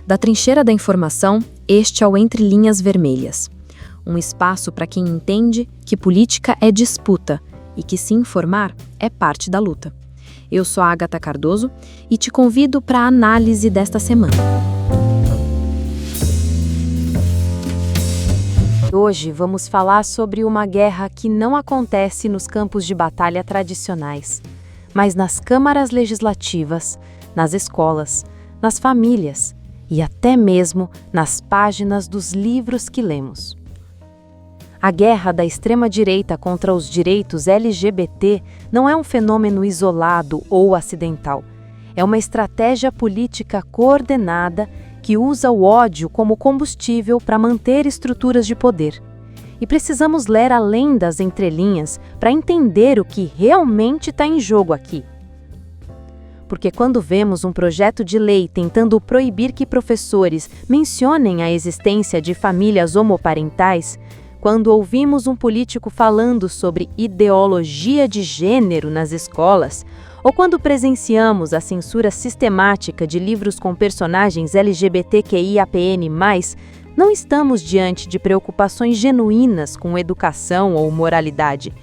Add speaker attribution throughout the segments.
Speaker 1: Da trincheira da informação, este é o Entre Linhas Vermelhas. Um espaço para quem entende que política é disputa e que se informar é parte da luta. Eu sou a Agatha Cardoso e te convido para a análise desta semana. Hoje vamos falar sobre uma guerra que não acontece nos campos de batalha tradicionais, mas nas câmaras legislativas, nas escolas, nas famílias e até mesmo nas páginas dos livros que lemos. A guerra da extrema-direita contra os direitos LGBT não é um fenômeno isolado ou acidental. É uma estratégia política coordenada que usa o ódio como combustível para manter estruturas de poder. E precisamos ler além das entrelinhas para entender o que realmente está em jogo aqui. Porque quando vemos um projeto de lei tentando proibir que professores mencionem a existência de famílias homoparentais, quando ouvimos um político falando sobre ideologia de gênero nas escolas, ou quando presenciamos a censura sistemática de livros com personagens LGBTQIAPN+, não estamos diante de preocupações genuínas com educação ou moralidade.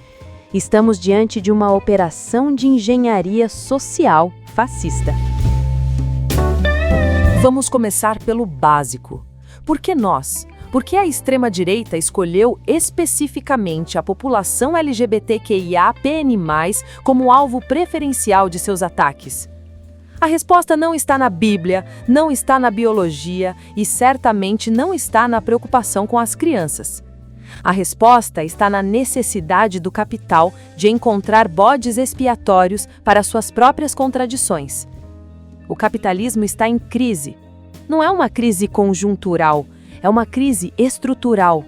Speaker 1: Estamos diante de uma operação de engenharia social fascista.
Speaker 2: Vamos começar pelo básico. Por que nós? Por que a extrema-direita escolheu especificamente a população LGBTQIAPN+, como alvo preferencial de seus ataques? A resposta não está na Bíblia, não está na biologia e certamente não está na preocupação com as crianças. A resposta está na necessidade do capital de encontrar bodes expiatórios para suas próprias contradições. O capitalismo está em crise. Não é uma crise conjuntural, é uma crise estrutural.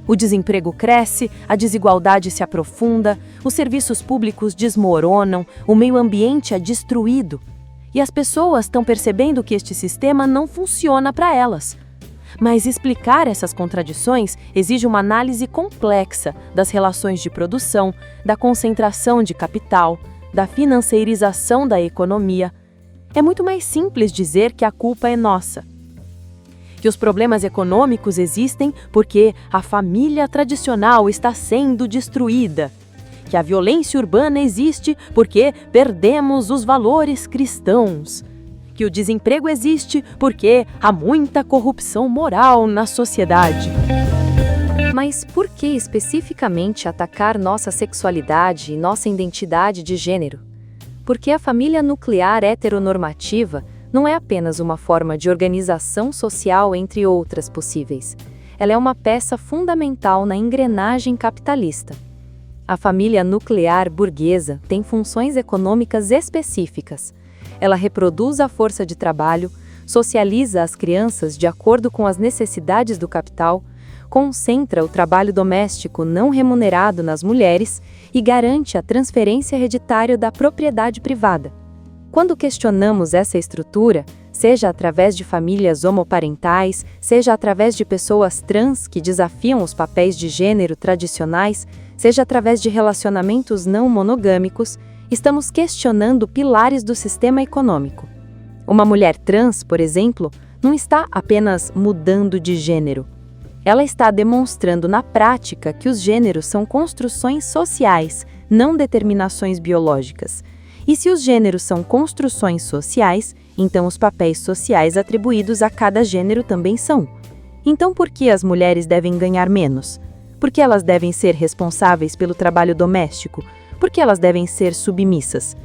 Speaker 2: O desemprego cresce, a desigualdade se aprofunda, os serviços públicos desmoronam, o meio ambiente é destruído. E as pessoas estão percebendo que este sistema não funciona para elas. Mas explicar essas contradições exige uma análise complexa das relações de produção, da concentração de capital, da financeirização da economia. É muito mais simples dizer que a culpa é nossa. Que os problemas econômicos existem porque a família tradicional está sendo destruída. Que a violência urbana existe porque perdemos os valores cristãos. Que o desemprego existe porque há muita corrupção moral na sociedade.
Speaker 1: Mas por que especificamente atacar nossa sexualidade e nossa identidade de gênero? Porque a família nuclear heteronormativa não é apenas uma forma de organização social entre outras possíveis. Ela é uma peça fundamental na engrenagem capitalista. A família nuclear burguesa tem funções econômicas específicas. Ela reproduz a força de trabalho, socializa as crianças de acordo com as necessidades do capital, concentra o trabalho doméstico não remunerado nas mulheres e garante a transferência hereditária da propriedade privada. Quando questionamos essa estrutura, seja através de famílias homoparentais, seja através de pessoas trans que desafiam os papéis de gênero tradicionais, seja através de relacionamentos não monogâmicos, estamos questionando pilares do sistema econômico. Uma mulher trans, por exemplo, não está apenas mudando de gênero. Ela está demonstrando na prática que os gêneros são construções sociais, não determinações biológicas. E se os gêneros são construções sociais, então os papéis sociais atribuídos a cada gênero também são. Então por que as mulheres devem ganhar menos? Por que elas devem ser responsáveis pelo trabalho doméstico? Por que elas devem ser submissas?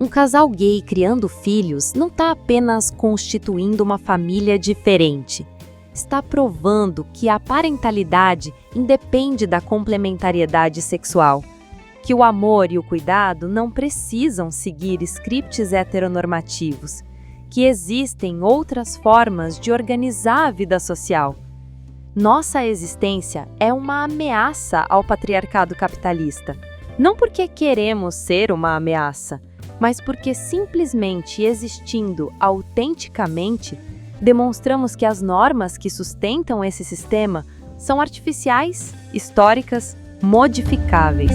Speaker 1: Um casal gay criando filhos não está apenas constituindo uma família diferente. Está provando que a parentalidade independe da complementariedade sexual. Que o amor e o cuidado não precisam seguir scripts heteronormativos, que existem outras formas de organizar a vida social. Nossa existência é uma ameaça ao patriarcado capitalista, não porque queremos ser uma ameaça, mas porque simplesmente existindo autenticamente, demonstramos que as normas que sustentam esse sistema são artificiais, históricas, modificáveis.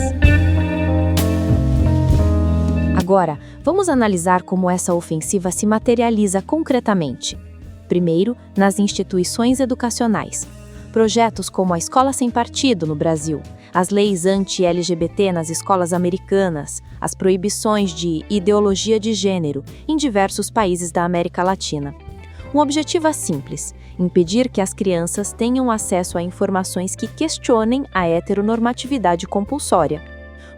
Speaker 1: Agora, vamos analisar como essa ofensiva se materializa concretamente.
Speaker 3: Primeiro, nas instituições educacionais. Projetos como a Escola Sem Partido no Brasil, as leis anti-LGBT nas escolas americanas, as proibições de ideologia de gênero em diversos países da América Latina. Um objetivo é simples: impedir que as crianças tenham acesso a informações que questionem a heteronormatividade compulsória.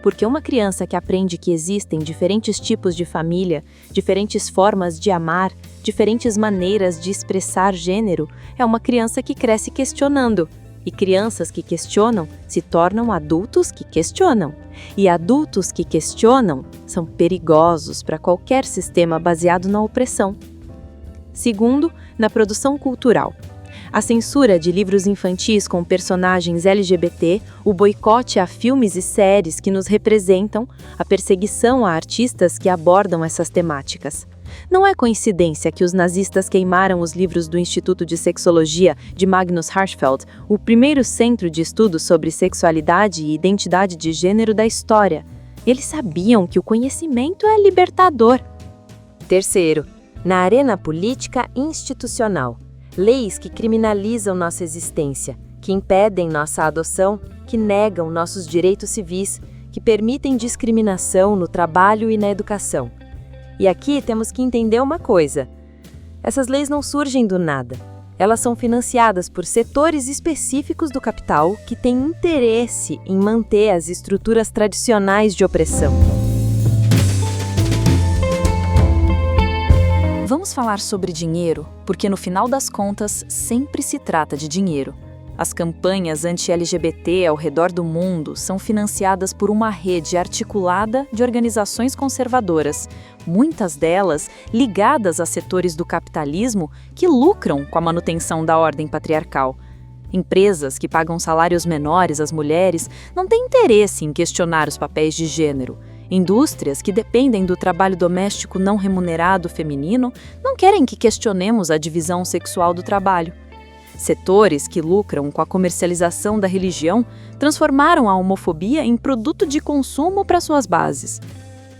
Speaker 3: Porque uma criança que aprende que existem diferentes tipos de família, diferentes formas de amar, diferentes maneiras de expressar gênero, é uma criança que cresce questionando. E crianças que questionam se tornam adultos que questionam. E adultos que questionam são perigosos para qualquer sistema baseado na opressão. Segundo, na produção cultural. A censura de livros infantis com personagens LGBT, o boicote a filmes e séries que nos representam, a perseguição a artistas que abordam essas temáticas. Não é coincidência que os nazistas queimaram os livros do Instituto de Sexologia de Magnus Hirschfeld, o primeiro centro de estudos sobre sexualidade e identidade de gênero da história. Eles sabiam que o conhecimento é libertador.
Speaker 1: Terceiro, na arena política institucional. Leis que criminalizam nossa existência, que impedem nossa adoção, que negam nossos direitos civis, que permitem discriminação no trabalho e na educação. E aqui temos que entender uma coisa: essas leis não surgem do nada. Elas são financiadas por setores específicos do capital que têm interesse em manter as estruturas tradicionais de opressão.
Speaker 4: Vamos falar sobre dinheiro, porque no final das contas sempre se trata de dinheiro. As campanhas anti-LGBT ao redor do mundo são financiadas por uma rede articulada de organizações conservadoras, muitas delas ligadas a setores do capitalismo que lucram com a manutenção da ordem patriarcal. Empresas que pagam salários menores às mulheres não têm interesse em questionar os papéis de gênero. Indústrias que dependem do trabalho doméstico não remunerado feminino não querem que questionemos a divisão sexual do trabalho. Setores que lucram com a comercialização da religião transformaram a homofobia em produto de consumo para suas bases.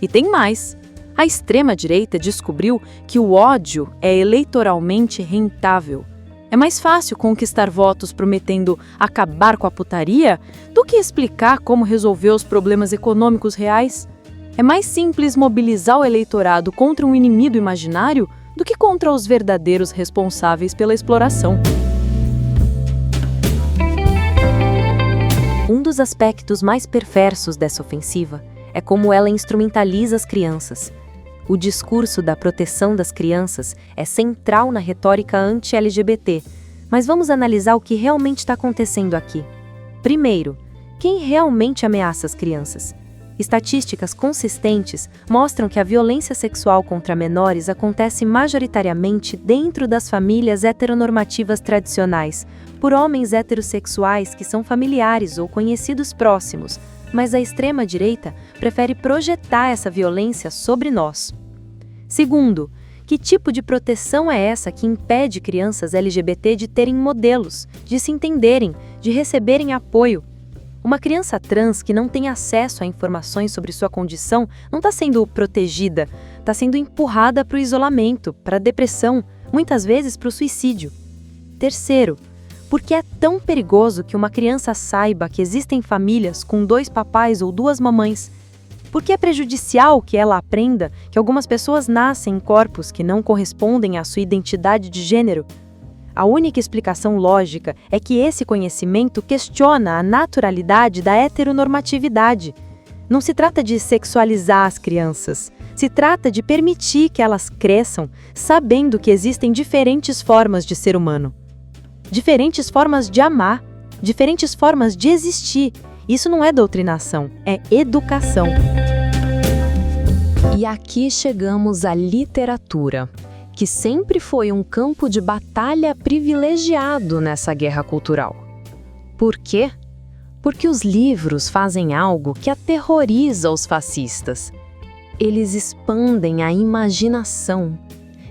Speaker 4: E tem mais. A extrema-direita descobriu que o ódio é eleitoralmente rentável. É mais fácil conquistar votos prometendo acabar com a putaria do que explicar como resolver os problemas econômicos reais. É mais simples mobilizar o eleitorado contra um inimigo imaginário do que contra os verdadeiros responsáveis pela exploração.
Speaker 1: Um dos aspectos mais perversos dessa ofensiva é como ela instrumentaliza as crianças. O discurso da proteção das crianças é central na retórica anti-LGBT, mas vamos analisar o que realmente está acontecendo aqui. Primeiro, quem realmente ameaça as crianças? Estatísticas consistentes mostram que a violência sexual contra menores acontece majoritariamente dentro das famílias heteronormativas tradicionais, por homens heterossexuais que são familiares ou conhecidos próximos, mas a extrema-direita prefere projetar essa violência sobre nós. Segundo, que tipo de proteção é essa que impede crianças LGBT de terem modelos, de se entenderem, de receberem apoio? Uma criança trans que não tem acesso a informações sobre sua condição não está sendo protegida, está sendo empurrada para o isolamento, para a depressão, muitas vezes para o suicídio. Terceiro, por que é tão perigoso que uma criança saiba que existem famílias com 2 papais ou 2 mamães? Por que é prejudicial que ela aprenda que algumas pessoas nascem em corpos que não correspondem à sua identidade de gênero? A única explicação lógica é que esse conhecimento questiona a naturalidade da heteronormatividade. Não se trata de sexualizar as crianças, se trata de permitir que elas cresçam sabendo que existem diferentes formas de ser humano, diferentes formas de amar, diferentes formas de existir. Isso não é doutrinação, é educação.
Speaker 2: E aqui chegamos à literatura, que sempre foi um campo de batalha privilegiado nessa guerra cultural. Por quê? Porque os livros fazem algo que aterroriza os fascistas. Eles expandem a imaginação,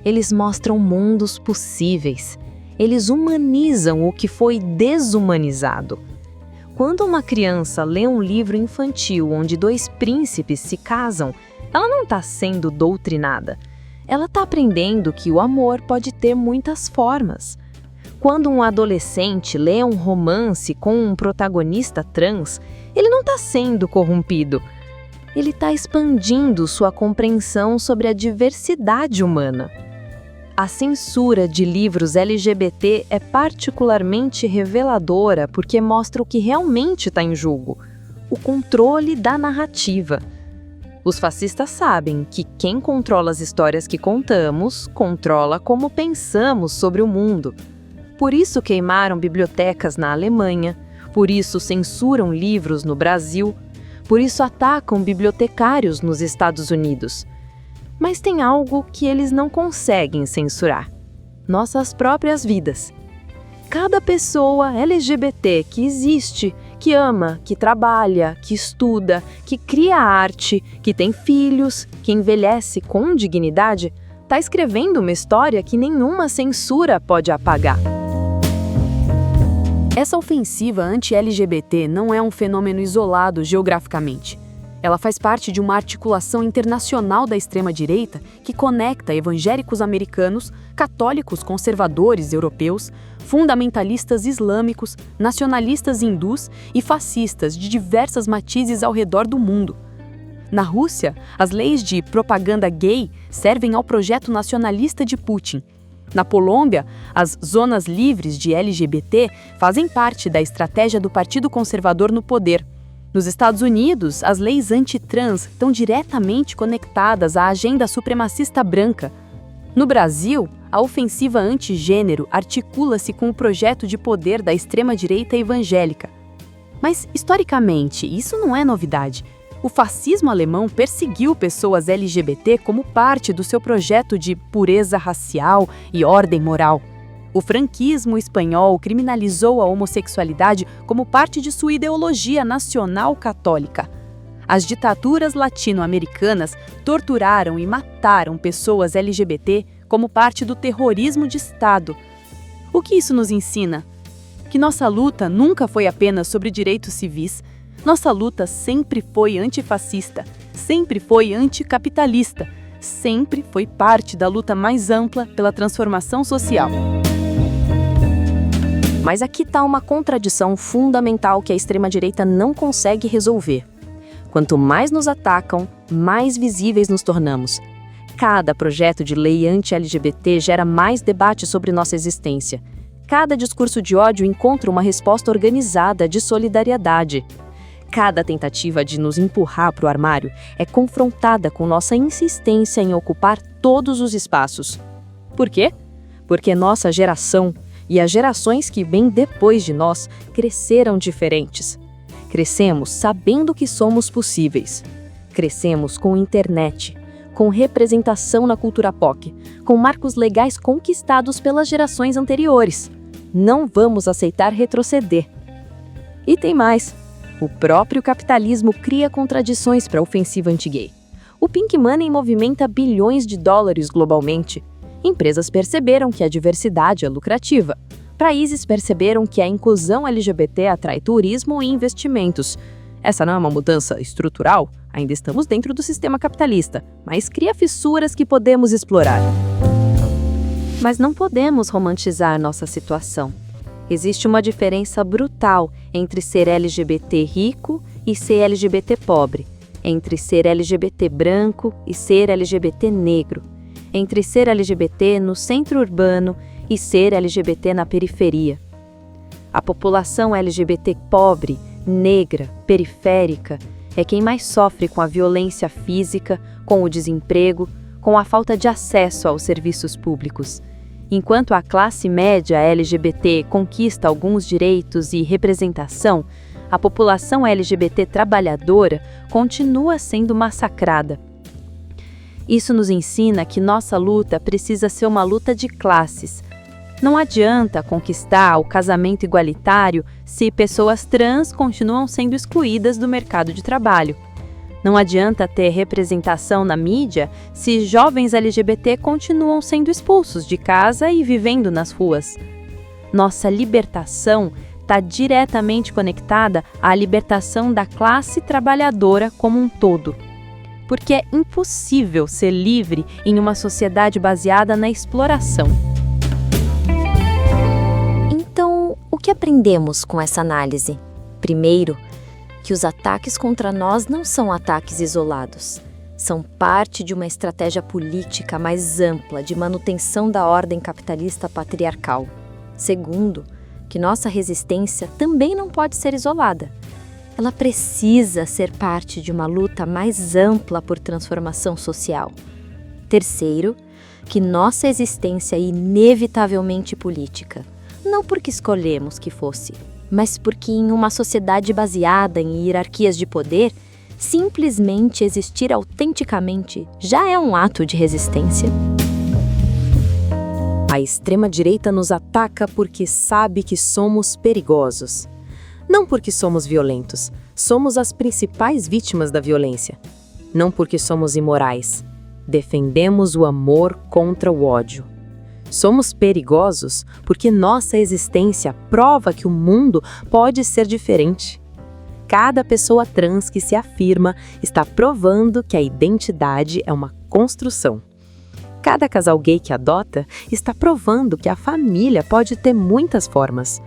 Speaker 2: eles mostram mundos possíveis, eles humanizam o que foi desumanizado. Quando uma criança lê um livro infantil onde 2 príncipes se casam, ela não está sendo doutrinada.
Speaker 3: Ela está aprendendo que o amor pode ter muitas formas. Quando um adolescente lê um romance com um protagonista trans, ele não está sendo corrompido. Ele está expandindo sua compreensão sobre a diversidade humana. A censura de livros LGBT é particularmente reveladora porque mostra o que realmente está em jogo: o controle da narrativa. Os fascistas sabem que quem controla as histórias que contamos, controla como pensamos sobre o mundo. Por isso queimaram bibliotecas na Alemanha, por isso censuram livros no Brasil, por isso atacam bibliotecários nos Estados Unidos. Mas tem algo que eles não conseguem censurar: nossas próprias vidas. Cada pessoa LGBT que existe, que ama, que trabalha, que estuda, que cria arte, que tem filhos, que envelhece com dignidade, está escrevendo uma história que nenhuma censura pode apagar.
Speaker 5: Essa ofensiva anti-LGBT não é um fenômeno isolado geograficamente. Ela faz parte de uma articulação internacional da extrema-direita que conecta evangélicos americanos, católicos conservadores europeus, fundamentalistas islâmicos, nacionalistas hindus e fascistas de diversas matizes ao redor do mundo. Na Rússia, as leis de propaganda gay servem ao projeto nacionalista de Putin. Na Polônia, as zonas livres de LGBT fazem parte da estratégia do Partido Conservador no poder. Nos Estados Unidos, as leis anti-trans estão diretamente conectadas à agenda supremacista branca. No Brasil, a ofensiva anti-gênero articula-se com o projeto de poder da extrema-direita evangélica. Mas, historicamente, isso não é novidade. O fascismo alemão perseguiu pessoas LGBT como parte do seu projeto de pureza racial e ordem moral. O franquismo espanhol criminalizou a homossexualidade como parte de sua ideologia nacional católica. As ditaduras latino-americanas torturaram e mataram pessoas LGBT como parte do terrorismo de Estado. O que isso nos ensina? Que nossa luta nunca foi apenas sobre direitos civis. Nossa luta sempre foi antifascista, sempre foi anticapitalista, sempre foi parte da luta mais ampla pela transformação social.
Speaker 3: Mas aqui está uma contradição fundamental que a extrema-direita não consegue resolver. Quanto mais nos atacam, mais visíveis nos tornamos. Cada projeto de lei anti-LGBT gera mais debate sobre nossa existência. Cada discurso de ódio encontra uma resposta organizada de solidariedade. Cada tentativa de nos empurrar para o armário é confrontada com nossa insistência em ocupar todos os espaços. Por quê? Porque nossa geração e as gerações que vêm depois de nós cresceram diferentes. Crescemos sabendo que somos possíveis. Crescemos com internet, com representação na cultura pop, com marcos legais conquistados pelas gerações anteriores. Não vamos aceitar retroceder. E tem mais. O próprio capitalismo cria contradições para a ofensiva anti-gay. O Pink Money movimenta bilhões de dólares globalmente. Empresas perceberam que a diversidade é lucrativa. Países perceberam que a inclusão LGBT atrai turismo e investimentos. Essa não é uma mudança estrutural? Ainda estamos dentro do sistema capitalista, mas cria fissuras que podemos explorar. Mas não podemos romantizar nossa situação. Existe uma diferença brutal entre ser LGBT rico e ser LGBT pobre, entre ser LGBT branco e ser LGBT negro, entre ser LGBT no centro urbano e ser LGBT na periferia. A população LGBT pobre, negra, periférica, é quem mais sofre com a violência física, com o desemprego, com a falta de acesso aos serviços públicos. Enquanto a classe média LGBT conquista alguns direitos e representação, a população LGBT trabalhadora continua sendo massacrada. Isso nos ensina que nossa luta precisa ser uma luta de classes. Não adianta conquistar o casamento igualitário se pessoas trans continuam sendo excluídas do mercado de trabalho. Não adianta ter representação na mídia se jovens LGBT continuam sendo expulsos de casa e vivendo nas ruas. Nossa libertação está diretamente conectada à libertação da classe trabalhadora como um todo. porque é impossível ser livre em uma sociedade baseada na exploração.
Speaker 1: Então, o que aprendemos com essa análise? Primeiro, que os ataques contra nós não são ataques isolados. São parte de uma estratégia política mais ampla de manutenção da ordem capitalista patriarcal. Segundo, que nossa resistência também não pode ser isolada. Ela precisa ser parte de uma luta mais ampla por transformação social. Terceiro, que nossa existência é inevitavelmente política. Não porque escolhemos que fosse, mas porque em uma sociedade baseada em hierarquias de poder, simplesmente existir autenticamente já é um ato de resistência.
Speaker 2: A extrema-direita nos ataca porque sabe que somos perigosos. Não porque somos violentos, somos as principais vítimas da violência. Não porque somos imorais, defendemos o amor contra o ódio. Somos perigosos porque nossa existência prova que o mundo pode ser diferente. Cada pessoa trans que se afirma está provando que a identidade é uma construção. Cada casal gay que adota está provando que a família pode ter muitas formas.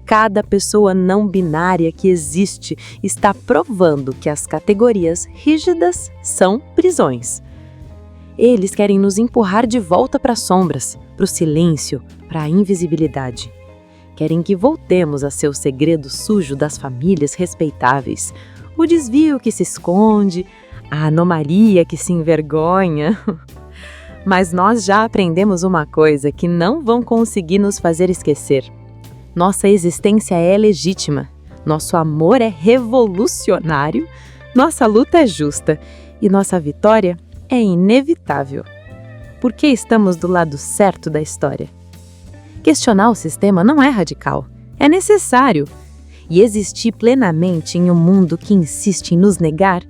Speaker 2: Cada pessoa não binária que existe está provando que as categorias rígidas são prisões. Eles querem nos empurrar de volta para as sombras, para o silêncio, para a invisibilidade. Querem que voltemos a ser o segredo sujo das famílias respeitáveis, o desvio que se esconde, a anomalia que se envergonha. Mas nós já aprendemos uma coisa que não vão conseguir nos fazer esquecer. Nossa existência é legítima, nosso amor é revolucionário, nossa luta é justa e nossa vitória é inevitável. Porque estamos do lado certo da história. Questionar o sistema não é radical, é necessário. E existir plenamente em um mundo que insiste em nos negar,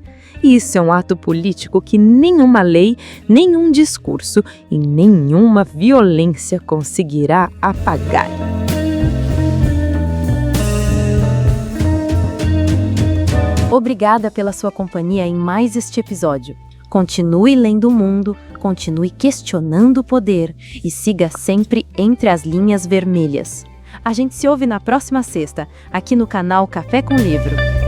Speaker 2: isso é um ato político que nenhuma lei, nenhum discurso e nenhuma violência conseguirá apagar.
Speaker 3: Obrigada pela sua companhia em mais este episódio. Continue lendo o mundo, continue questionando o poder e siga sempre entre as linhas vermelhas. A gente se ouve na próxima sexta, aqui no canal Café com Livro.